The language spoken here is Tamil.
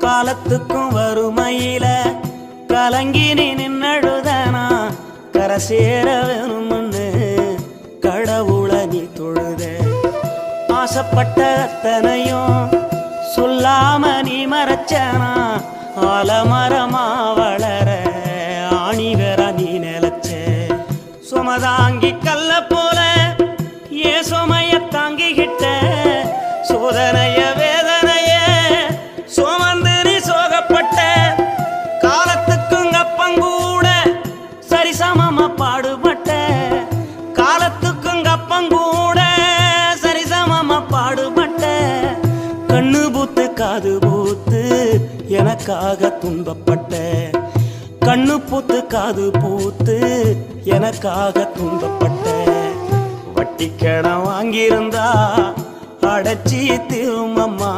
காலத்துக்கும் வறுமையில கலங்கி நீ நின்னழுதனா கரை சேர வேணும்னு கடவுளை நீ தொழுத ஆசைப்பட்ட அத்தனையும் சொல்லாம நீ மறைச்சனா ஆலமரமா வளர ஆணி வேற நீ நிலச்ச சுமதாங்கி கல்ல போல ஏ சுமைய தாங்கிக்கிட்ட சோதனைய வேதனைய சுமந்து நீ சோகப்பட்ட காலத்துக்கும் அப்பங்கூட சரிசமமா பாடுபட்ட காலத்துக்கும் அப்பங்கூட சரிசமமா பாடுபட்ட கண்ணு பூத்து காது பூத்து எனக்காக துன்பப்பட்ட கண்ணு பூத்து காது பூத்து எனக்காக துன்பப்பட்ட வட்டி கடன் வாங்கியிருந்தா அடைச்சி திரும்பம்மா